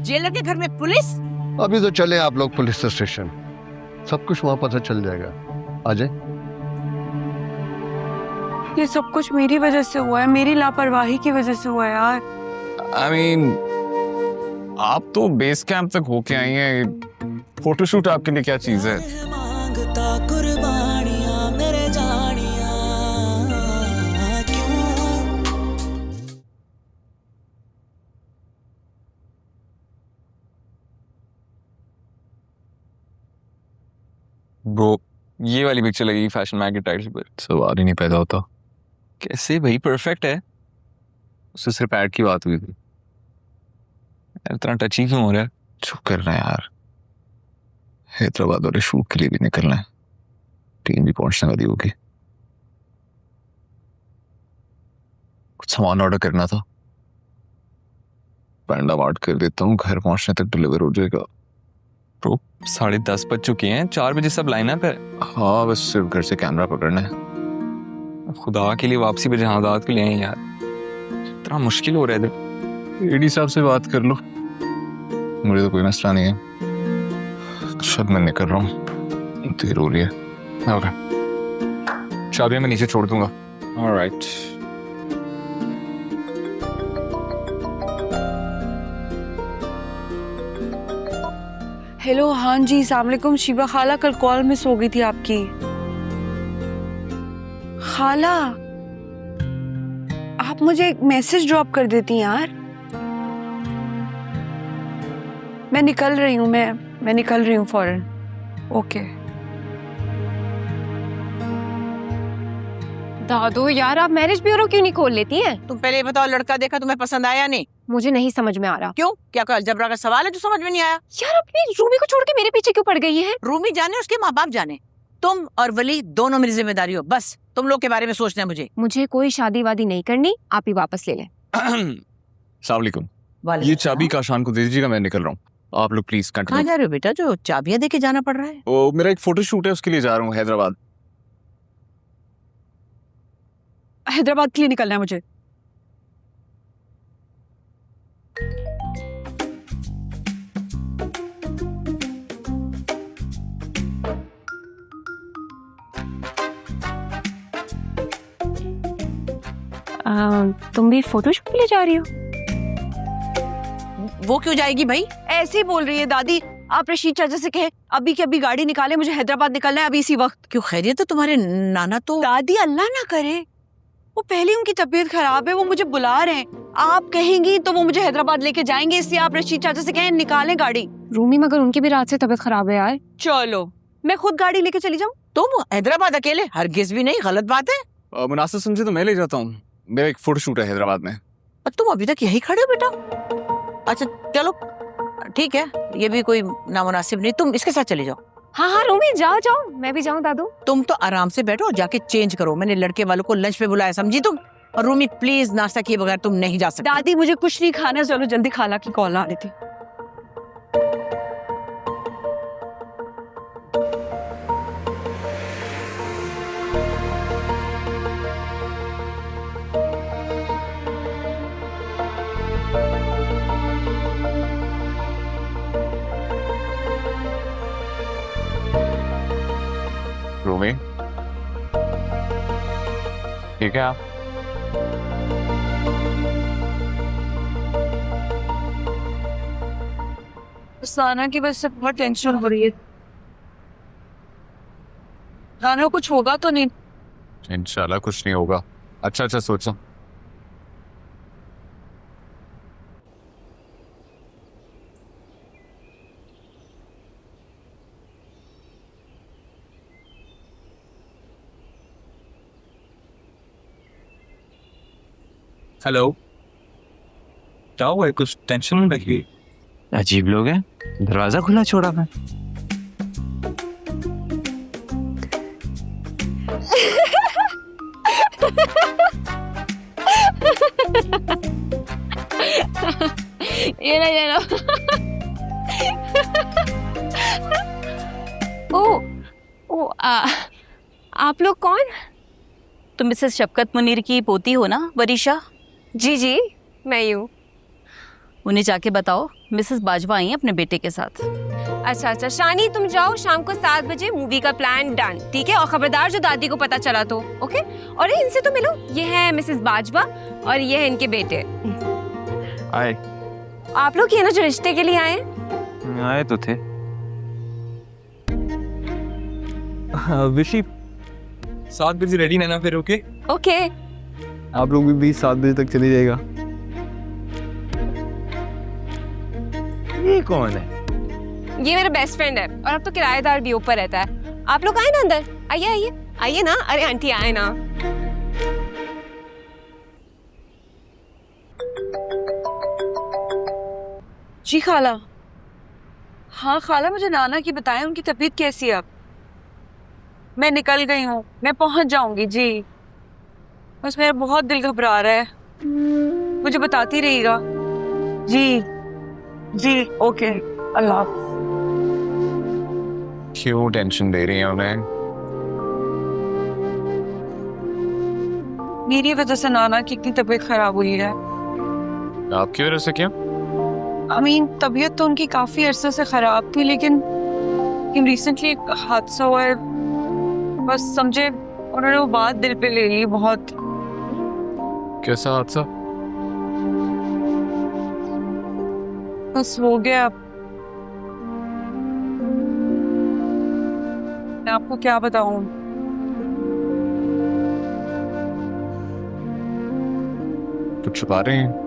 Jailer के घर में पुलिस? अभी तो चले आप लोग पुलिस स्टेशन, सब कुछ वहां पता चल जाएगा। आ जाए। ये सब कुछ मेरी वजह से हुआ है, मेरी लापरवाही की वजह से हुआ है यार। I mean, आप तो बेस कैंप तक होके आई हैं, फोटोशूट आपके लिए क्या चीज है? मांगता कुर्बानियां मेरे जानिया क्यों। ब्रो, ये वाली पिक्चर लगी फैशन मैग के टाइटल पर। सवाल ही नहीं पैदा होता। कैसे भाई, परफेक्ट है। उससे सिर्फ ऐड की बात हुई थी। यार इतना टची क्यों हो रहा है? चुप कर रहा है यार। हैदराबाद वाले शूट के लिए भी निकलना है, टीम भी पहुंचने वाली होगी। कुछ सामान ऑर्डर करना था, पैंडा मार्ट कर देता हूँ, घर पहुंचने तक डिलीवर हो जाएगा। तो 10:30 बज चुके हैं, 4 बजे सब लाइनअप है। हाँ, बस सिर्फ घर से कैमरा पकड़ना है। खुदा के लिए वापसी पे जहादात के लिए आए यार, इतना मुश्किल हो रहा है इधर। एडी साहब से बात कर लो, मुझे तो कोई मसला नहीं है। शायद मैं निकल रहा हूँ, देर हो रही है। ओके, चाबियां मैं नीचे छोड़ दूंगा। ऑलराइट। हेलो, हाँ जी, अस्सलाम वालेकुम। शिबा खाला, कल कॉल मिस हो गई थी आपकी। खाला, आप मुझे एक मैसेज ड्रॉप कर देती हैं यार। मैं निकल रही हूँ, मैं निकल रही हूँ फौरन। ओके। दादू यार, आप मैरिज ब्यूरो क्यों नहीं खोल लेती हैं? तुम पहले ये बताओ, लड़का देखा, तुम्हें पसंद आया नहीं? मुझे नहीं समझ में आ रहा। क्यों? क्या कोई अलजबरा का सवाल है जो समझ में नहीं आया? यार, अपनी रूमी को छोड़ के मेरे पीछे क्यों पड़ गई है? रूमी जाने, उसके माँ बाप जाने, तुम और वली दोनों मेरी जिम्मेदारी हो। बस तुम लोग के बारे में सोचना है मुझे। मुझे कोई शादी वादी नहीं करनी, आप ही वापस ले लें। अस्सलाम वालेकुम। ये चाबी काशान को दे दीजिएगा, मैं निकल रहा हूँ। आप लोग प्लीज कहाँ कंटिन्यू। जा रहे हो बेटा, जो चाबियां दे के जाना पड़ रहा है? ओ, मेरा एक फोटो शूट है, उसके लिए जा रहा हूँ हैदराबाद। हैदराबाद के लिए निकलना है मुझे। तुम भी फोटोशूट के लिए जा रही हो? वो क्यों जाएगी भाई? ऐसे ही बोल रही है दादी। आप रशीद चाचा से कहे अभी की अभी गाड़ी निकाले, मुझे हैदराबाद निकलना है अभी इसी वक्त। क्यों, खैरियत है? तुम्हारे नाना तो। दादी, अल्लाह ना करे, वो पहले उनकी तबीयत खराब है, वो मुझे बुला रहे हैं। आप कहेंगी तो वो मुझे हैदराबाद लेके जाएंगे, इसलिए आप रशीद चाचा से कहें निकालें गाड़ी। रूमी, मगर उनकी भी रात से तबीयत खराब है यार। चलो, मैं खुद गाड़ी लेके चली जाऊं। तुम हैदराबाद अकेले? हरगिज भी नहीं, गलत बात है। मुनासिब समझे तो मैं ले जाता हूँ, मेरा एक फोटो शूट है हैदराबाद में। और तुम अभी तक यही खड़े हो बेटा? अच्छा चलो ठीक है, ये भी कोई नामुनासिब नहीं, तुम इसके साथ चले जाओ। हाँ हाँ रूमी, जाओ जाओ, मैं भी जाऊँ दादू। तुम तो आराम से बैठो, जाके चेंज करो। मैंने लड़के वालों को लंच पे बुलाया, समझी तुम? और रूमी प्लीज, नाश्ता किए बगैर तुम नहीं जा सकते। दादी, मुझे कुछ नहीं खाना, चलो जल्दी, खाला की कॉल आ रही थी। रूमी, ठीक है आप? साना की वजह से बहुत टेंशन हो रही है। साना, कुछ होगा तो नहीं? इंशाल्लाह कुछ नहीं होगा। अच्छा अच्छा सोचा। हेलो, क्या हुआ है? कुछ टेंशन में लगी? अजीब लोग हैं, दरवाजा खुला छोड़ा मैं। ये लो। ओ, आप लोग कौन? तुम मिसेस शफकत मुनीर की पोती हो ना, वरीशा? जी जी, मैं ही हूँ। उन्हें जाके बताओ मिसेस बाजवा आई हैं अपने बेटे के साथ। अच्छा अच्छा शानी, तुम जाओ, शाम को 7 बजे मूवी का प्लान डन, ठीक है? और खबरदार जो दादी को पता चला तो, ओके? और इनसे तो मिलो, ये है मिसेस बाजवा और ये है इनके बेटे। आए आप लोग ये ना जो रिश्ते के लिए आए हैं? आए तो थे। विशी 7 बजे रेडी रहना फिर, ओके? ओके। आप लोग भी 7 बजे तक चले जाएगा। ये कौन है? ये मेरा बेस्ट फ्रेंड है और अब तो किराएदार भी ऊपर रहता है। आप लोग आए ना अंदर, आइए आइए आइए ना। अरे आंटी आए ना। जी खाला। हाँ खाला, मुझे नाना की बताएं उनकी तबीयत कैसी है अब। मैं निकल गई हूँ, मैं पहुंच जाऊंगी जी। बस मेरा बहुत दिल घबरा रहा है, मुझे बताती रहिएगा। जी जी ओके, अल्लाह। क्यों टेंशन दे रही है उन्हें? मेरी वजह से नाना की इतनी तबीयत खराब हुई है। आपकी वजह से क्या? तबीयत तो उनकी काफी अरसे से खराब थी, लेकिन रिसेंटली एक हादसा हुआ है। बस समझे उन्होंने वो बात दिल पे ले ली बहुत। कैसा हादसा? बस हो गया। मैं आपको क्या बताऊं। कुछ छुपा रहे हैं?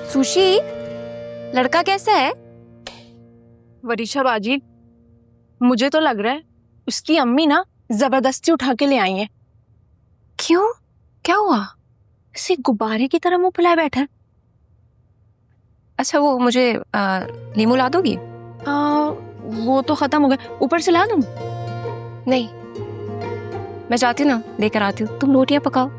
सुशी, लड़का कैसा है? वरीशा बाजी, मुझे तो लग रहा है उसकी अम्मी ना जबरदस्ती उठा के ले आई है। क्यों, क्या हुआ? इसी गुब्बारे की तरह मुंह फुलाए बैठा है। अच्छा वो मुझे लीमू ला दोगी? वो तो खत्म हो गया, ऊपर से ला दूं? नहीं, मैं जाती हूँ ना, लेकर आती हूँ। तुम रोटियां पकाओ।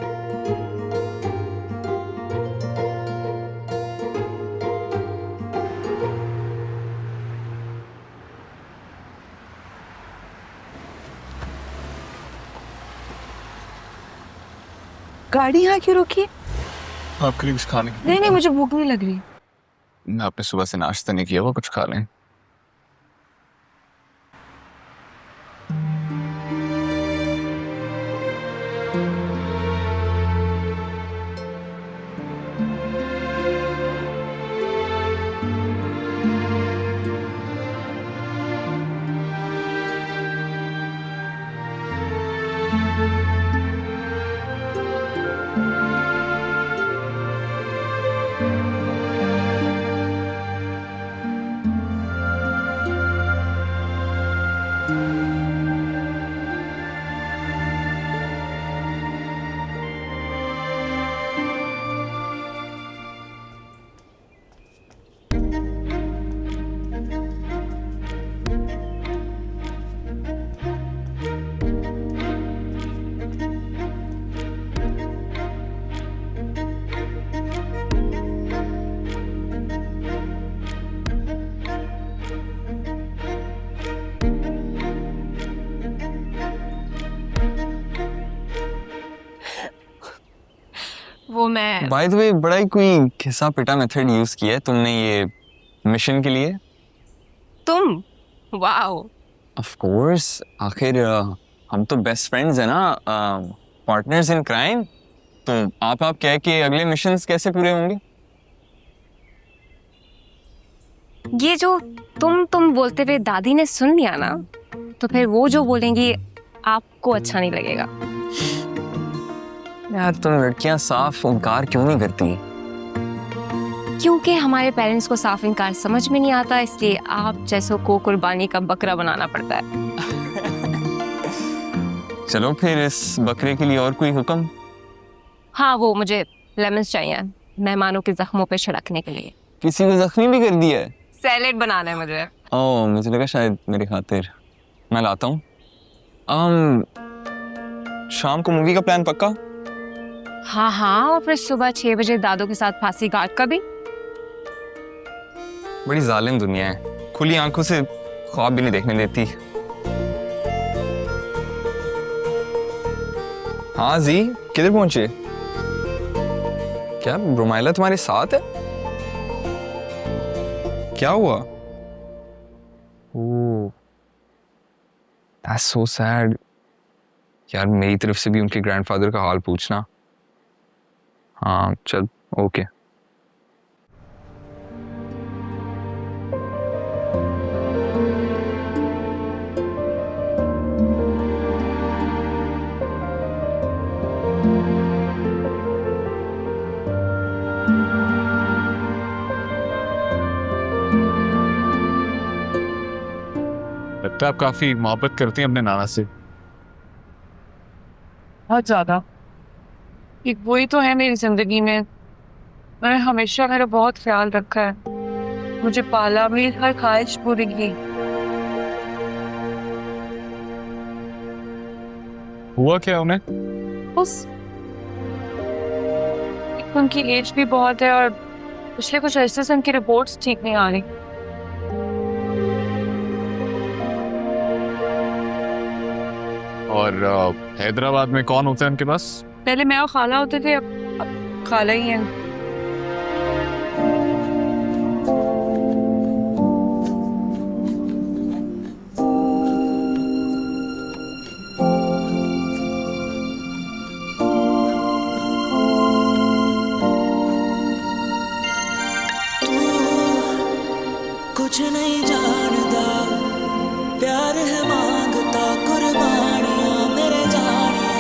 गाड़ी यहाँ क्यों रोकी है? आपके लिए कुछ खाने? नहीं नहीं, मुझे भूख नहीं लग रही। मैं आपने सुबह से नाश्ता नहीं किया, वो कुछ खा लें। वो मैं बाय द वे, बड़ा ही कोई घिसा पिटा मेथड यूज किया है तुमने ये मिशन के लिए। तुम, वाओ। ऑफ कोर्स, आखिर हम तो बेस्ट फ्रेंड्स हैं ना, पार्टनर्स इन क्राइम। तो आप कह के अगले मिशंस कैसे पूरे होंगे? ये जो तुम बोलते हुए दादी ने सुन लिया ना, तो फिर वो जो बोलेंगी आपको अच्छा नहीं लगेगा। यार तुम लड़कियां साफ इनकार क्यों नहीं करती? क्योंकि हमारे पेरेंट्स को साफ इनकार समझ में नहीं आता, इसलिए आप जैसों को कुर्बानी का बकरा बनाना पड़ता है। चलो फिर इस बकरे के लिए और कोई हुक्म? हाँ, वो मुझे लेमन्स चाहिए। मेहमानों के जख्मों पे छिड़कने के लिए। किसी को जख्मी भी कर दिया है? सैलेड बनाना है मुझे। ओह, मुझे लगा शायद मेरी खातिर। मैं लाता हूँ। शाम को मूवी का प्लान पक्का? हाँ हाँ, और फिर सुबह 6 बजे दादू के साथ फांसी घाट का भी। बड़ी जालिम दुनिया है, खुली आंखों से ख्वाब भी नहीं देखने देती। हाँ जी, किधर पहुंचे? क्या रुमाइला तुम्हारे साथ है? क्या हुआ? ओह, that's so sad। यार मेरी तरफ से भी उनके ग्रैंडफादर का हाल पूछना। हाँ चल, ओके। लगता है आप काफी मोहब्बत करती हैं अपने नाना से। बहुत ज्यादा। एक वही तो है मेरी जिंदगी में। मैंने हमेशा मेरा बहुत ख्याल रखा है, मुझे पाला भी, हर ख्वाहिश पूरी की। हुआ क्या उन्हें? उस उनकी एज भी बहुत है और पिछले कुछ अरसे से उनकी रिपोर्ट्स ठीक नहीं आ रही। और हैदराबाद में कौन होता है उनके पास? पहले मैं और खाला होते थे, अब खाला ही है। कुछ नहीं जानता, प्यार है मांगता कुर्बानियां मेरे जानिया,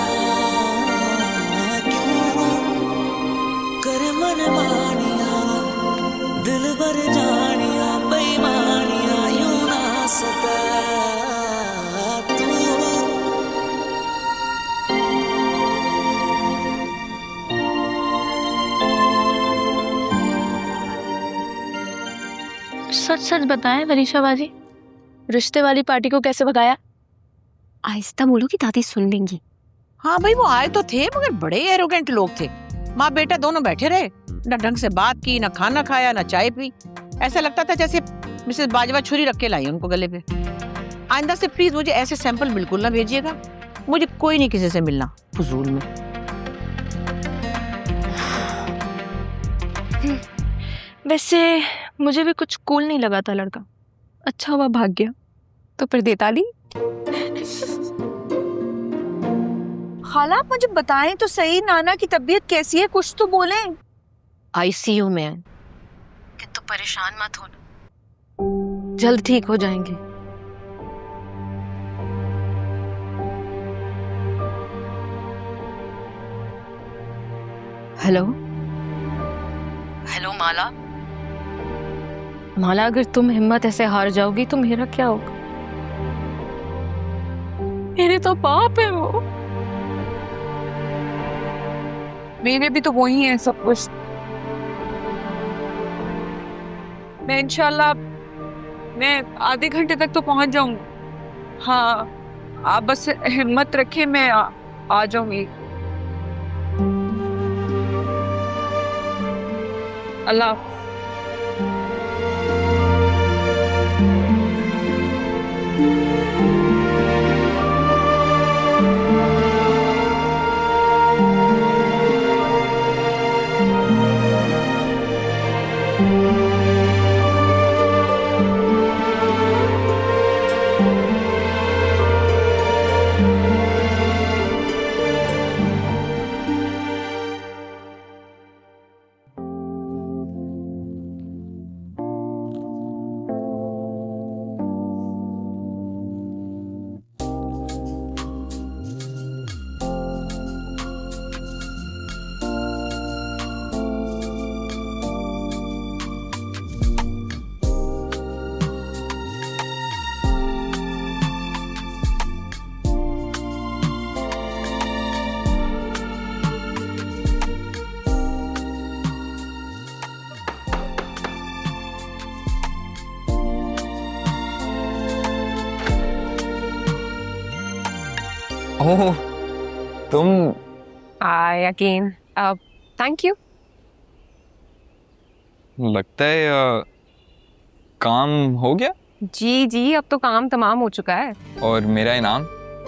क्यों कर मन मानिया, दिल भर जानिया, बेईमानिया यूं ना सता तू। सच सच बताएं वरीशा बाजी, रिश्ते वाली पार्टी को कैसे भगाया? आहिस्ता बोलो कि दादी सुन लेंगी। हाँ भाई, वो आए तो थे मगर बड़े एरोगेंट लोग थे। माँ बेटा दोनों बैठे रहे, न ढंग से बात की, न खाना खाया, न चाय पी। ऐसा लगता था जैसे मिसेस बाजवा छुरी रख के लाई उनको गले पे। आइंदा से प्लीज मुझे ऐसे सैंपल बिल्कुल ना भेजिएगा। मुझे कोई नहीं किसी से मिलना फजूल में। वैसे मुझे भी कुछ कूल नहीं लगा था लड़का, अच्छा हुआ भाग गया। तो फिर देता दी। खाला आप मुझे बताएं तो सही, नाना की तबीयत कैसी है, कुछ तो बोलें। आईसीयू में है। किंतु परेशान मत होना, जल्द ठीक हो जाएंगे। हेलो हेलो माला। माला, अगर तुम हिम्मत ऐसे हार जाओगी तो मेरा क्या होगा? मेरे तो बाप है वो। मेरे भी तो वही है सब कुछ। मैं इंशाल्लाह मैं आधे घंटे तक तो पहुंच जाऊंगी। हाँ, आप बस हिम्मत रखें, मैं आ जाऊंगी। अल्लाह हाफ़िज़। ओह, तुम अगेन थैंक यू। लगता है काम हो गया। जी जी, अब तो काम तमाम हो चुका है। और मेरा इनाम?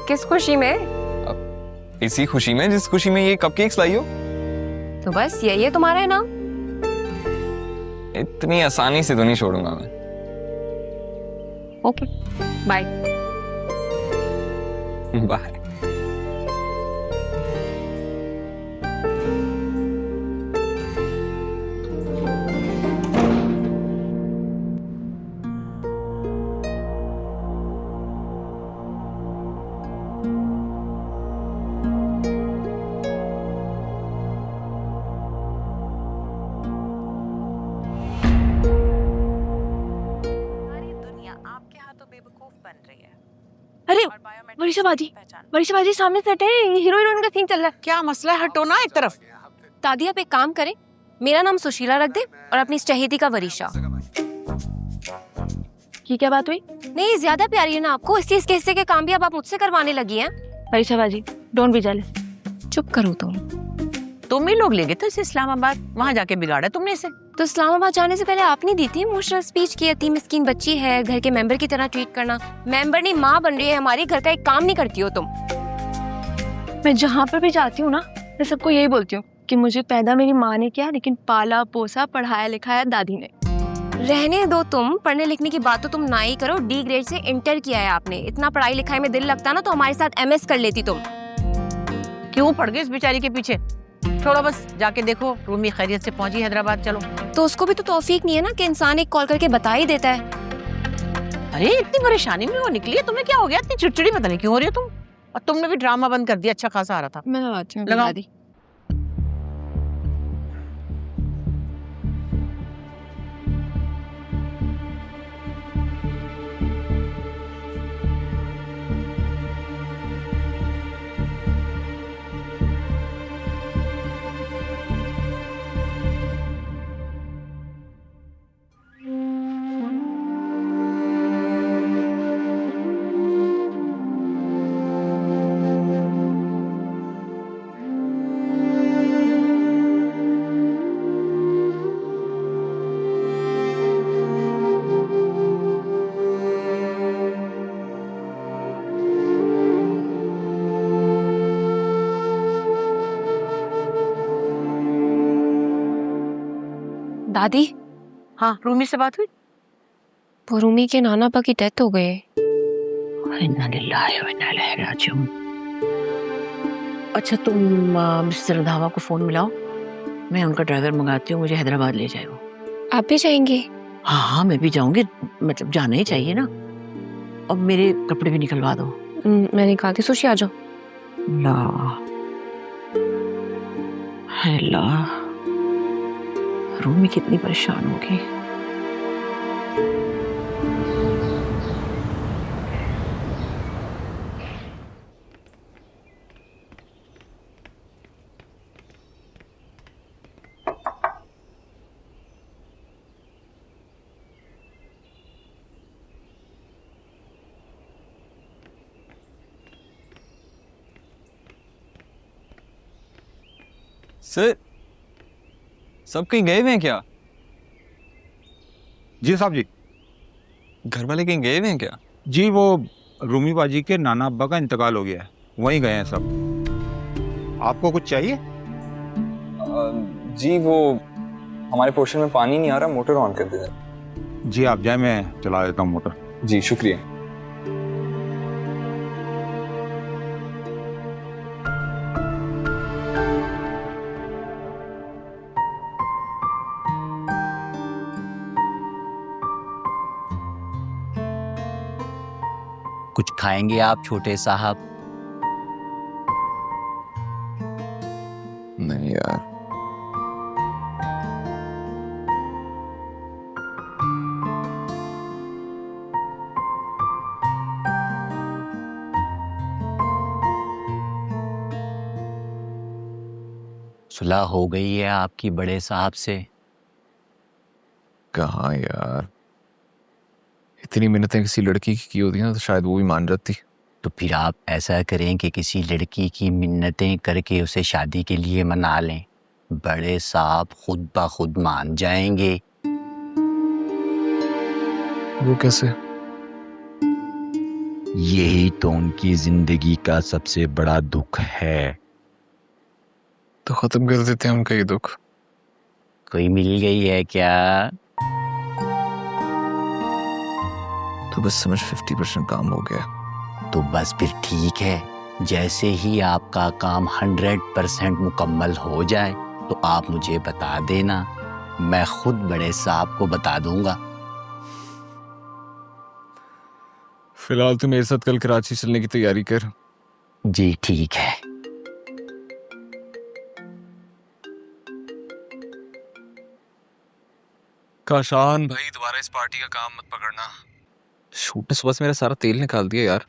किस खुशी में? इसी खुशी में जिस खुशी में ये कपकेक्स लाई हो। तो बस यही है तुम्हारा इनाम। इतनी आसानी से तो नहीं छोड़ूंगा मैं। Okay bye. बाय। अरे वरीशा बाजी सामने सेट है, हीरो हीरोइन का सीन चल रहा है। क्या मसला है? हटो ना एक तरफ। दादी आप एक काम करें, मेरा नाम सुशीला रख दे और अपनी चहेती का वरीशा। की क्या बात हुई? नहीं ज्यादा प्यारी है ना आपको, इसलिए इसके हिस्से के काम भी अब आप मुझसे करवाने लगी हैं। वरीशा बाजी डोंट बी जेलस। चुप करो तुम ही लोग ले गए थे इसे इस्लामाबाद, वहाँ जाके बिगाड़ा तुमने इसे। तो इस्लामाबाद जाने से पहले आपने दी थी इमोशनल स्पीच की थी, मिस्कीन बच्ची है, घर के मेंबर की तरह ट्रीट करना। मेंबर नहीं माँ बन रही है हमारी, घर का एक काम नहीं करती हो तुम। मैं जहाँ पर भी जाती हूँ ना, मैं सबको यही बोलती हूँ कि मुझे पैदा मेरी माँ ने किया, लेकिन पाला पोसा पढ़ाया लिखाया दादी ने। रहने दो तुम, पढ़ने लिखने की बात तो तुम ना ही करो। डी ग्रेड से इंटर किया है आपने, इतना पढ़ाई लिखाई में दिल लगता ना तो हमारे साथ MS कर लेती तुम। क्यों पड़ गए इस बेचारी के पीछे? छोड़ो बस, जाके देखो रूमी खैरियत से पहुंची हैदराबाद। चलो। तो उसको भी तो तौफीक नहीं है ना कि इंसान एक कॉल करके बता ही देता है। अरे इतनी परेशानी में वो निकली है, तुम्हें क्या हो गया? इतनी चिड़चिड़ी पता नहीं क्यों हो रही हो तुम। और तुमने भी ड्रामा बंद कर दिया, अच्छा खासा आ रहा था। मैं लगाती हूँ लगाओ। दादी। दादी, हाँ रूमी से बात हुई? वो रूमी के नाना पा की डेथ हो गई। इन्ना लिल्लाहि व इन्ना इलैहि राजिऊन। अच्छा तुम मिस्टर रंधावा को फोन मिलाओ, मैं उनका ड्राइवर मंगाती हूँ, मुझे हैदराबाद ले जाएगा। आप भी जाएंगे? हाँ हाँ मैं भी जाऊंगी, मतलब जाना ही चाहिए ना। और मेरे कपड़े भी निकलवा दो। मैं निकालती, सुशी आ जाओ। ला है ला, रूमी कितनी परेशान होगी। सर, सब कहीं गए हुए हैं क्या? जी साहब जी। घर वाले कहीं गए हुए हैं क्या? जी वो रूमी बाजी के नाना अब्बा का इंतकाल हो गया है, वहीं गए हैं सब। आपको कुछ चाहिए? जी वो हमारे पोर्शन में पानी नहीं आ रहा, मोटर ऑन कर दीजिए। जी आप जाए, मैं चला देता हूँ मोटर। जी शुक्रिया। कुछ खाएंगे आप छोटे साहब? नहीं यार। सुलह हो गई है आपकी बड़े साहब से? कहाँ यार, इतनी मिन्नतें किसी लड़की की होती ना तो शायद वो भी मान जाती। तो फिर आप ऐसा करें कि किसी लड़की की मिन्नतें करके उसे शादी के लिए मना लें। बड़े साहब खुद ब खुद मान जाएंगे। वो कैसे? यही तो उनकी जिंदगी का सबसे बड़ा दुख है। तो खत्म कर देते हैं उनका ये दुख। कोई मिल गई है क्या? तो बस समझ 50% काम हो गया। तो बस फिर ठीक है। जैसे ही आपका काम 100% मुकम्मल हो जाए तो आप मुझे बता देना, मैं खुद बड़े साहब को बता दूंगा। फिलहाल तू मेरे साथ कल कराची चलने की तैयारी कर। जी ठीक है। काशान भाई दोबारा इस पार्टी का काम मत पकड़ना। शूट ने सुबह से मेरा सारा तेल निकाल दिया यार।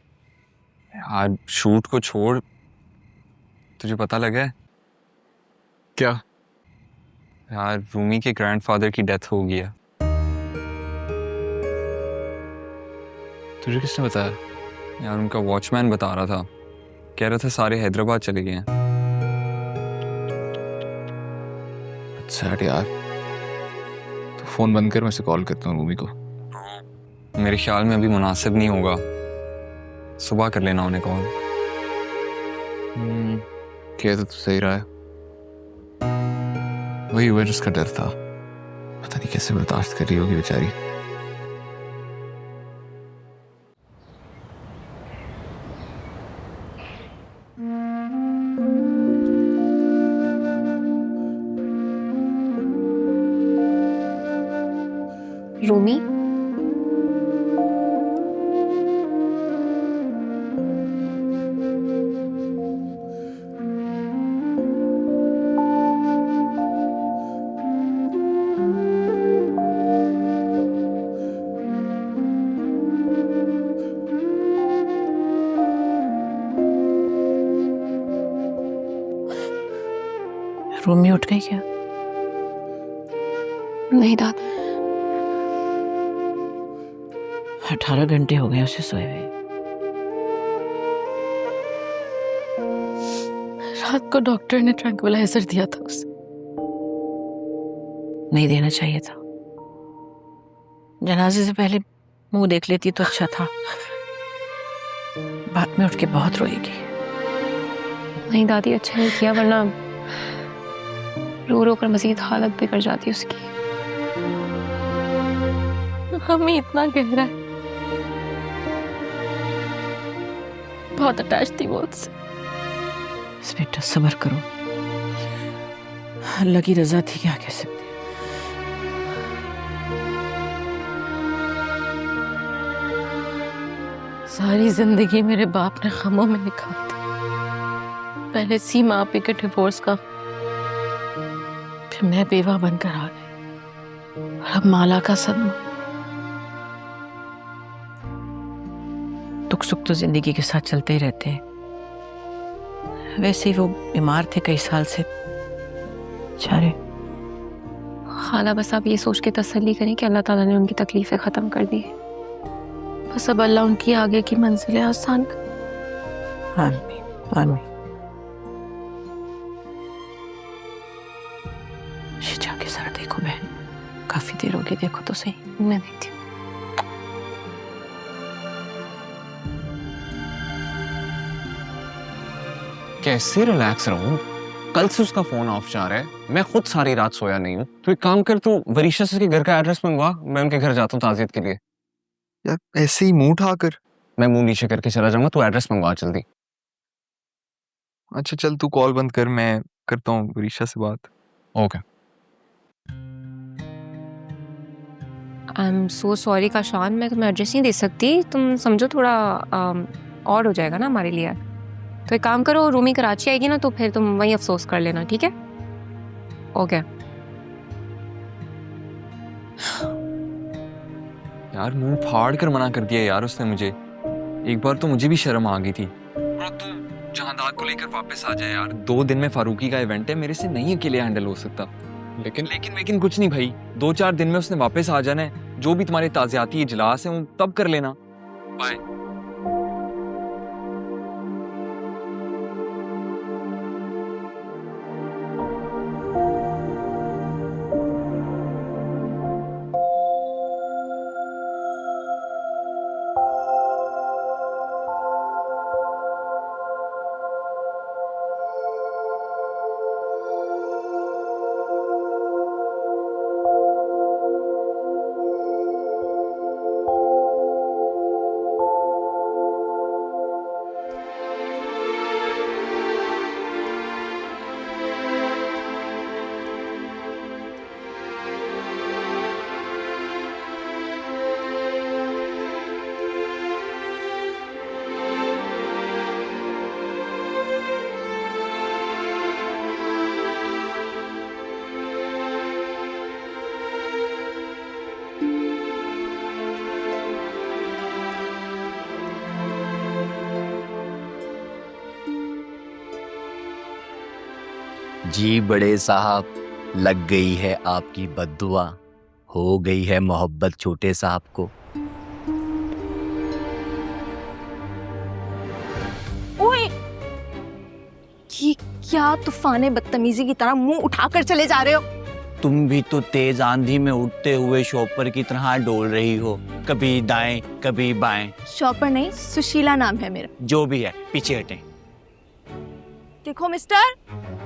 यार शूट को छोड़, तुझे पता लगा है? क्या? यार रूमी के ग्रैंडफादर की डेथ हो गई है। तुझे किसने बताया? यार उनका वॉचमैन बता रहा था, कह रहा था सारे हैदराबाद चले गए हैं। अच्छा यार, तो फोन बंद कर, मैं उसे कॉल करता हूँ रूमी को। मेरे ख्याल में अभी मुनासिब नहीं होगा, सुबह कर लेना उन्हें कॉल। कह तो सही रहा है, वही हुआ जिसका डर था। पता नहीं कैसे बर्दाश्त कर रही होगी बेचारी। रूमी, रूमी उठ गई क्या? नहीं दादी, 18 घंटे हो गए उसे सोए हुए। रात को डॉक्टर ने ट्रैंक्विलाइजर दिया था उसे। नहीं देना चाहिए था, जनाजे से पहले मुंह देख लेती तो अच्छा था। बाद में उठ के बहुत रोएगी। नहीं दादी, अच्छा नहीं किया, वरना रो रो कर मजीद हालत बिगड़ जाती उसकी। हमें इतना गहरा है, बहुत अटैच थी वो उससे। बस बेटा सब्र करो, अल्लाह की रजा थी, क्या कह सकते। सारी जिंदगी मेरे बाप ने गमों में निकाल दी। पहले सीमा आपी के डिवोर्स का, फिर मैं बेवा बनकर आ गई, और अब माला का सदमा। दुख सुख तो जिंदगी के साथ चलते ही रहते हैं। वैसे ही वो बीमार थे कई साल से बेचारे। खाला बस आप ये सोच के तसल्ली करें कि अल्लाह ताला ने उनकी तकलीफें खत्म कर दी है। बस अब अल्लाह उनकी आगे की मंजिलें आसान कर। आमीन आमीन। जाके जरा देखो बहन, काफी देर हो गई, देखो तो सही। मैं देखती हूँ। कैसे रिलैक्स रहूं? कल से उसका फोन ऑफ जा रहा है, मैं खुद सारी रात सोया नहीं हूँ। तो एक काम कर, तू वरीशा से घर का एड्रेस मंगवा, मैं उनके घर जाता हूँ ताज़ियत के लिए। यार ऐसे ही मुंह उठा कर। मैं मुंह नीचे करके चला जाऊंगा, तू एड्रेस मंगवा जल्दी। अच्छा चल, तू कॉल बंद कर, मैं करता हूँ वरीशा से बात। Okay. I am so sorry Kashan, मैं तुम्हें एड्रेस नहीं दे सकती। तुम समझो थोड़ा और हो जाएगा ना हमारे लिए। तो एक काम करो, रूमी कराची आएगी ना तो फिर तुम वहीं अफसोस कर लेना, ठीक है? ओके। यार मुंह फाड़ कर मना कर दिया यार उसने मुझे। एक बार तो मुझे भी शर्म आ गई थी। तू जहांदाद को लेकर वापस आ जाए यार, 2 दिन में फारूकी का इवेंट है, मेरे से नहीं अकेले हैंडल हो सकता। लेकिन कुछ नहीं भाई, 2-4 दिन में उसने वापस आ जाना है। जो भी तुम्हारे ताज़ियाती इजलास है वो तब कर लेना। बाय। जी बड़े साहब, लग गई है आपकी बद्दुआ, हो गई है मोहब्बत छोटे साहब को। ओए, ये क्या तूफाने बदतमीजी की तरह मुंह उठाकर चले जा रहे हो? तुम भी तो तेज आंधी में उड़ते हुए शॉपर की तरह डोल रही हो, कभी दाएं कभी बाएं। शॉपर नहीं, सुशीला नाम है मेरा। जो भी है, पीछे हटें। देखो मिस्टर,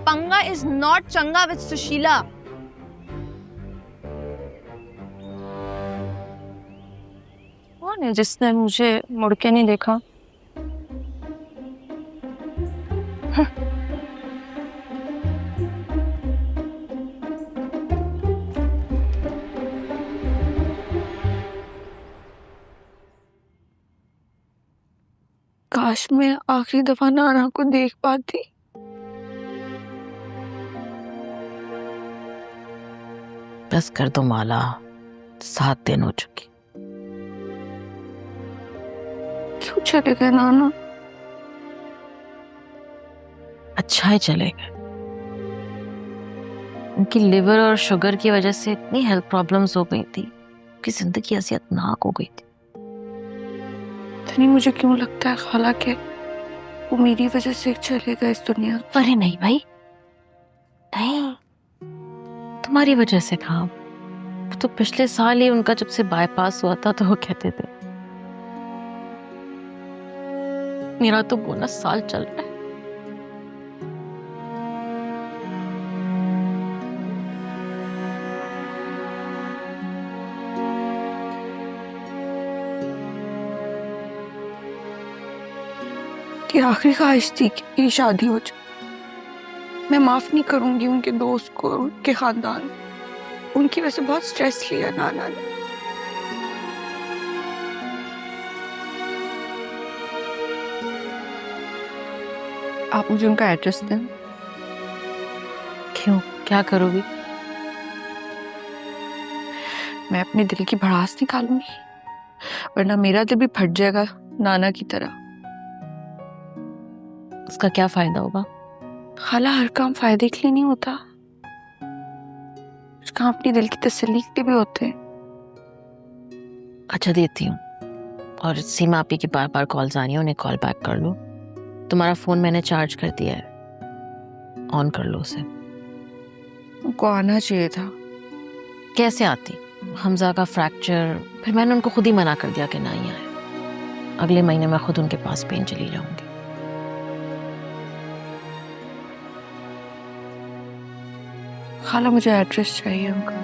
पंगा इज नॉट चंगा विद सुशीला। कौन है जिसने मुझे मुड़ के नहीं देखा? काश मैं आखिरी दफा नाना को देख पाती। बस कर दो माला, 7 दिन हो चुके। क्यों चले गए नाना? अच्छा ही चले गए। उनकी लिवर और शुगर की वजह से इतनी हेल्थ प्रॉब्लम्स हो गई थी कि जिंदगी असियतनाक हो गई थी। नहीं, मुझे क्यों लगता है खाला के वो मेरी वजह से चले गए इस दुनिया। अरे नहीं भाई, नहीं, तुम्हारी वजह से कहा। तो पिछले साल ही उनका जब से बाईपास हुआ था तो वो कहते थे मेरा तो बोनस साल चल रहा है। कि आखिरी ख्वाहिश थी कि मेरी शादी हो जाए। मैं माफ नहीं करूंगी उनके दोस्त को, उनके खानदान। उनकी वजह से बहुत स्ट्रेस लिया नाना ने। आप मुझे उनका एड्रेस दें। क्यों, क्या करोगी? मैं अपने दिल की भड़ास निकालूंगी, वरना मेरा दिल भी फट जाएगा नाना की तरह। उसका क्या फायदा होगा? खाला, हर काम फायदे के लिए नहीं होता, काम अपनी दिल की तसल्ली के लिए भी होते हैं। अच्छा, देती हूँ। और सीमा आपी की बार बार कॉल्स आ रही है, उन्हें कॉल बैक कर लो। तुम्हारा फोन मैंने चार्ज कर दिया है, ऑन कर लो उसे। उनको आना चाहिए था। कैसे आती? हमजा का फ्रैक्चर, फिर मैंने उनको खुद ही मना कर दिया कि ना ही आए। अगले महीने मैं खुद उनके पास पेन चली जाऊंगी। खाला, मुझे एड्रेस चाहिए उनका।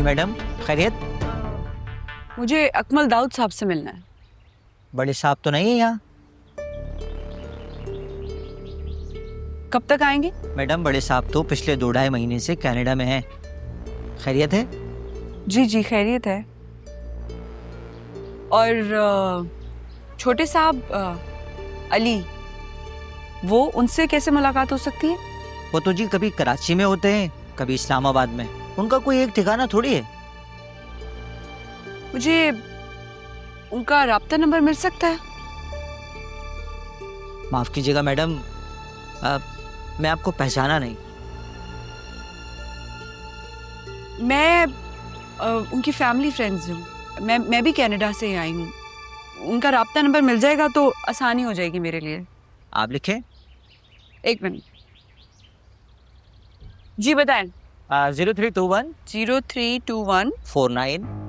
मैडम खैरियत? मुझे अकमल दाऊद साहब से मिलना है। बड़े साहब तो नहीं है यहाँ। कब तक आएंगे? मैडम बड़े साहब तो पिछले 2-2.5 महीने से कनाडा में हैं। खैरियत है? जी जी खैरियत है। और छोटे साहब अली, वो उनसे कैसे मुलाकात हो सकती है? वो तो जी कभी कराची में होते हैं, कभी इस्लामाबाद में। उनका कोई एक ठिकाना थोड़ी है। मुझे उनका राब्ता नंबर मिल सकता है? माफ कीजिएगा मैडम, मैं आपको पहचाना नहीं। मैं उनकी फैमिली फ्रेंड्स हूँ। मैं भी कनाडा से आई हूँ। उनका राब्ता नंबर मिल जाएगा तो आसानी हो जाएगी मेरे लिए। आप लिखें। 1 मिनट। जी बताएं। 0321 0321 49